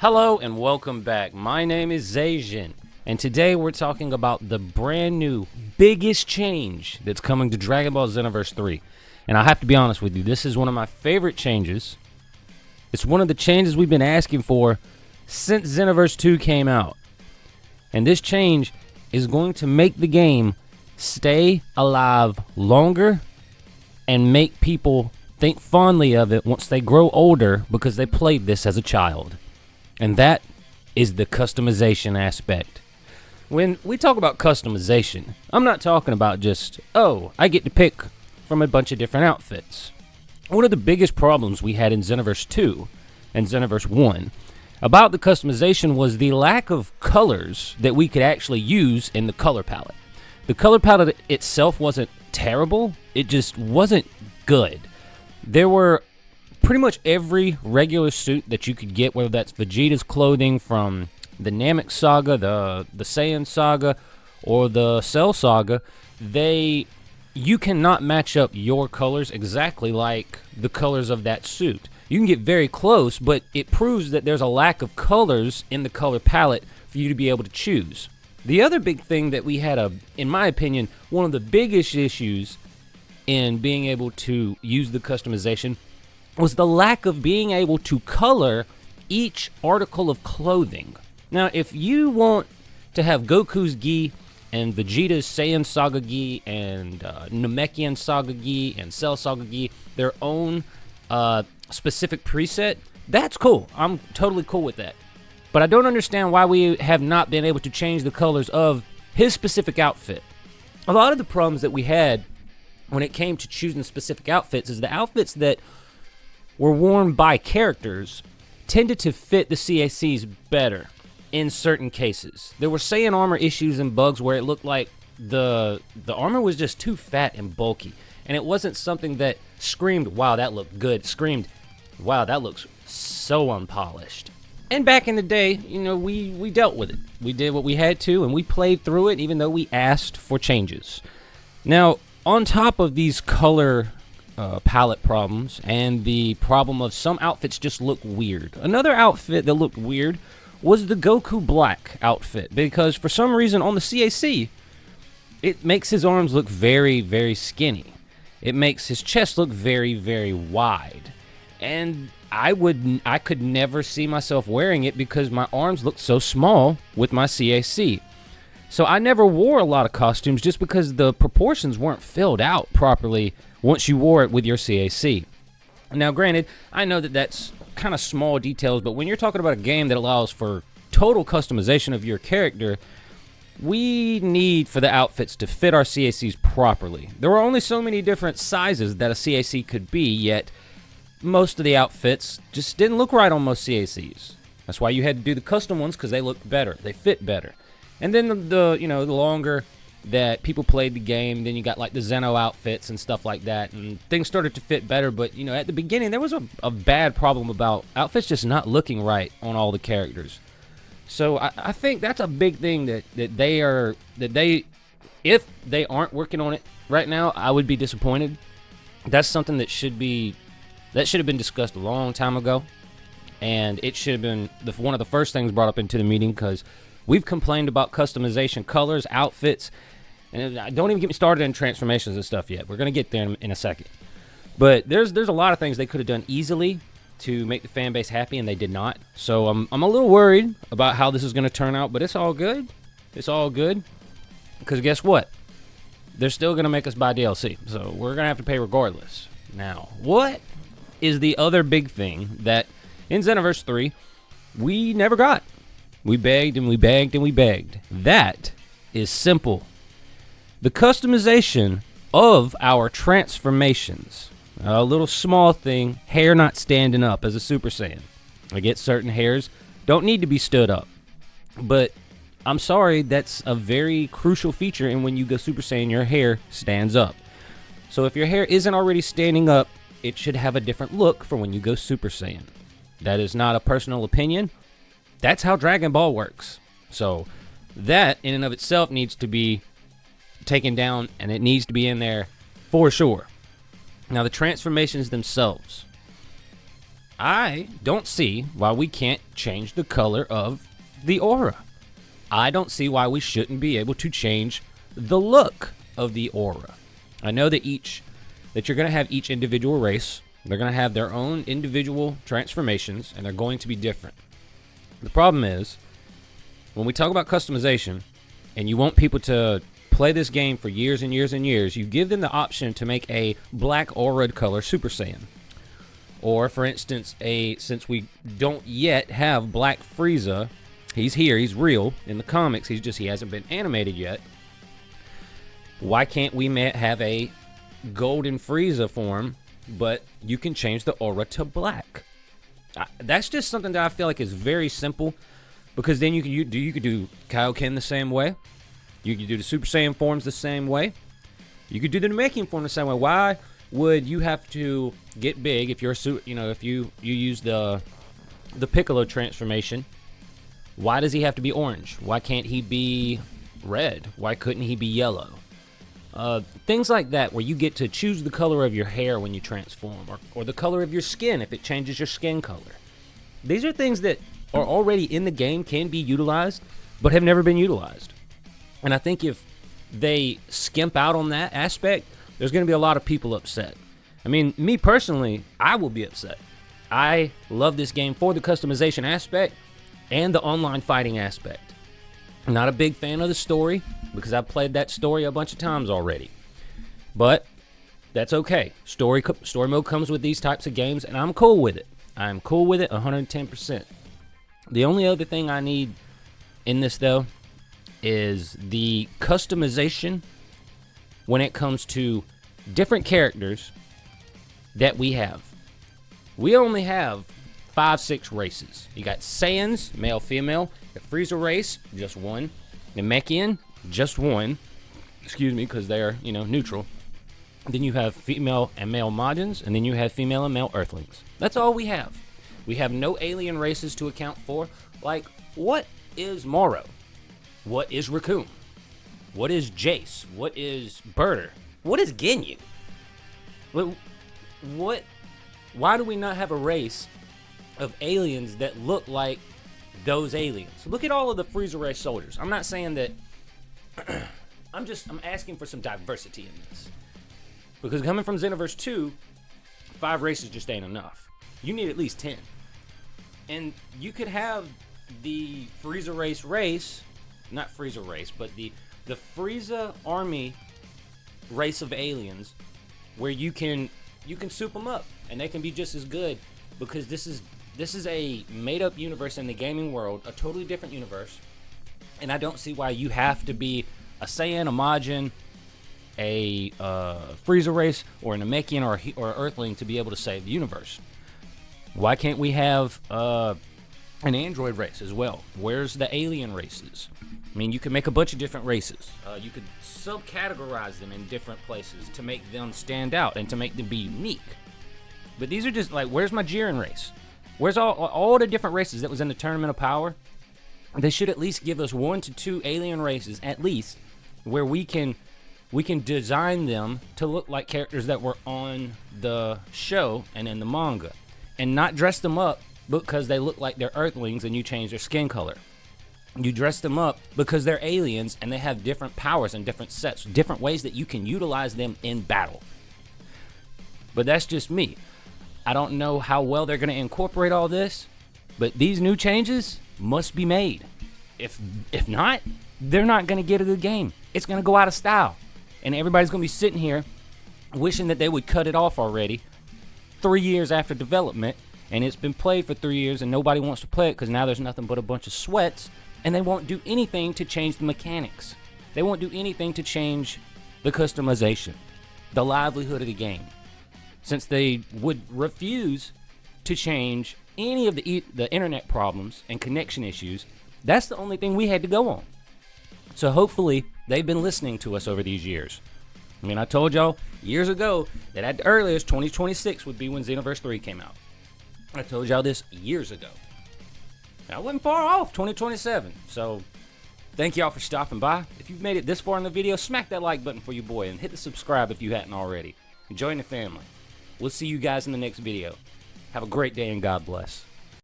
Hello and welcome back. My name is Zajan, and today we're talking about the brand new, biggest change that's coming to Dragon Ball Xenoverse 3. And I have to be honest with you, this is one of my favorite changes. It's one of the changes we've been asking for since Xenoverse 2 came out. And this change is going to make the game stay alive longer and make people think fondly of it once they grow older because they played this as a child. And that is the customization aspect. When we talk about customization, I'm not talking about just, I get to pick from a bunch of different outfits. One of the biggest problems we had in Xenoverse 2 and Xenoverse 1 about the customization was the lack of colors that we could actually use in the color palette. The color palette itself wasn't terrible, it just wasn't good. There were pretty much every regular suit that you could get, whether that's Vegeta's clothing from the Namek Saga, the Saiyan Saga, or the Cell Saga, you cannot match up your colors exactly like the colors of that suit. You can get very close, but it proves that there's a lack of colors in the color palette for you to be able to choose. The other big thing that we had, in my opinion, one of the biggest issues in being able to use the customization was the lack of being able to color each article of clothing. Now, if you want to have Goku's gi and Vegeta's Saiyan Saga gi and Namekian Saga gi and Cell Saga gi their own specific preset, that's cool. I'm totally cool with that. But I don't understand why we have not been able to change the colors of his specific outfit. A lot of the problems that we had when it came to choosing specific outfits is the outfits that were worn by characters tended to fit the CACs better in certain cases. There were Saiyan armor issues and bugs where it looked like the armor was just too fat and bulky, and it wasn't something that screamed, wow, that looked good, screamed, wow, that looks so unpolished. And back in the day, we dealt with it. We did what we had to, and we played through it even though we asked for changes. Now, on top of these color palette problems and the problem of some outfits just look weird. Another outfit that looked weird was the Goku Black outfit, because for some reason on the CAC, it makes his arms look very, very skinny. It makes his chest look very, very wide. And I could never see myself wearing it because my arms look so small with my CAC. So I never wore a lot of costumes just because the proportions weren't filled out properly once you wore it with your CAC. Now, granted, I know that that's kind of small details, but when you're talking about a game that allows for total customization of your character, we need for the outfits to fit our CACs properly. There were only so many different sizes that a CAC could be, yet most of the outfits just didn't look right on most CACs. That's why you had to do the custom ones, because they looked better, they fit better. And then the longer that people played the game, then you got like the Xeno outfits and stuff like that, and things started to fit better. But at the beginning there was a bad problem about outfits just not looking right on all the characters. So I think that's a big thing that if they aren't working on it right now, I would be disappointed. That's something that should have been discussed a long time ago, and it should have been one of the first things brought up into the meeting, because we've complained about customization, colors, outfits, and don't even get me started in transformations and stuff yet. We're going to get there in a second. But there's a lot of things they could have done easily to make the fan base happy, and they did not. So I'm a little worried about how this is going to turn out, but it's all good. It's all good, because guess what? They're still going to make us buy DLC, so we're going to have to pay regardless. Now, what is the other big thing that in Xenoverse 3 we never got? We begged and we begged and we begged. That is simple. The customization of our transformations. A little small thing, hair not standing up as a Super Saiyan. I get certain hairs don't need to be stood up. But I'm sorry, that's a very crucial feature, and when you go Super Saiyan, your hair stands up. So if your hair isn't already standing up, it should have a different look for when you go Super Saiyan. That is not a personal opinion. That's how Dragon Ball works. So that in and of itself needs to be taken down, and it needs to be in there for sure. Now, the transformations themselves, I don't see why we can't change the color of the aura. I don't see why we shouldn't be able to change the look of the aura. I know that you're going to have each individual race. They're going to have their own individual transformations, and they're going to be different. The problem is, when we talk about customization, and you want people to play this game for years and years and years, you give them the option to make a black aura color Super Saiyan. Or, for instance, since we don't yet have Black Frieza, he's here, he's real in the comics, he hasn't been animated yet. Why can't we have a Golden Frieza form, but you can change the aura to black? That's just something that I feel like is very simple, because then you could do Kaioken the same way. You could do the Super Saiyan forms the same way. You could do the Namekian form the same way. Why would you have to get big if you're if you use the Piccolo transformation? Why does he have to be orange? Why can't he be red? Why couldn't he be yellow? Things like that, where you get to choose the color of your hair when you transform, or the color of your skin if it changes your skin color. These are things that are already in the game, can be utilized, but have never been utilized. And I think if they skimp out on that aspect, there's going to be a lot of people upset. I mean, me personally, I will be upset. I love this game for the customization aspect and the online fighting aspect. I'm not a big fan of the story, because I've played that story a bunch of times already. But that's okay. Story mode comes with these types of games, and I'm cool with it. I'm cool with it 110%. The only other thing I need in this, though, is the customization when it comes to different characters that we have. We only have 5-6 races. You got Saiyans, male, female. The Frieza race, just one. The Namekian, just one. Excuse me, because they're, neutral. Then you have female and male Majins, and then you have female and male Earthlings. That's all we have. We have no alien races to account for. Like, what is Moro? What is Raccoon? What is Jace? What is Birder? What is Ginyu? What? Why do we not have a race of aliens that look like those aliens? Look at all of the Frieza race soldiers. I'm not saying that. I'm asking for some diversity in this, because coming from Xenoverse 2, 5 races just ain't enough. You need at least 10, and you could have the Frieza race, not Frieza race, but the Frieza army race of aliens, where you can soup them up, and they can be just as good, because this is a made-up universe in the gaming world, a totally different universe, and I don't see why you have to be a Saiyan, a Majin, a Frieza race, or a Namekian, or Earthling to be able to save the universe. Why can't we have an android race as well? Where's the alien races? I mean, you could make a bunch of different races. You could subcategorize them in different places to make them stand out and to make them be unique. But these are just like, where's my Jiren race? Where's all the different races that was in the Tournament of Power? They should at least give us 1 to 2 alien races, at least, where we can design them to look like characters that were on the show and in the manga, and not dress them up because they look like they're Earthlings and you change their skin color. You dress them up because they're aliens and they have different powers and different sets, different ways that you can utilize them in battle. But that's just me. I don't know how well they're going to incorporate all this, but these new changes must be made. If not, they're not going to get a good game. It's going to go out of style, and everybody's going to be sitting here wishing that they would cut it off already 3 years after development, and it's been played for 3 years and nobody wants to play it because now there's nothing but a bunch of sweats, and they won't do anything to change the mechanics. They won't do anything to change the customization, the livelihood of the game, since they would refuse to change any of the internet problems and connection issues. That's the only thing we had to go on. So hopefully they've been listening to us over these years. I mean, I told y'all years ago that at the earliest 2026 would be when Xenoverse 3 came out. I told y'all this years ago. And I wasn't far off, 2027. So thank y'all for stopping by. If you've made it this far in the video, smack that like button for your boy and hit the subscribe if you hadn't already. And join the family. We'll see you guys in the next video. Have a great day and God bless.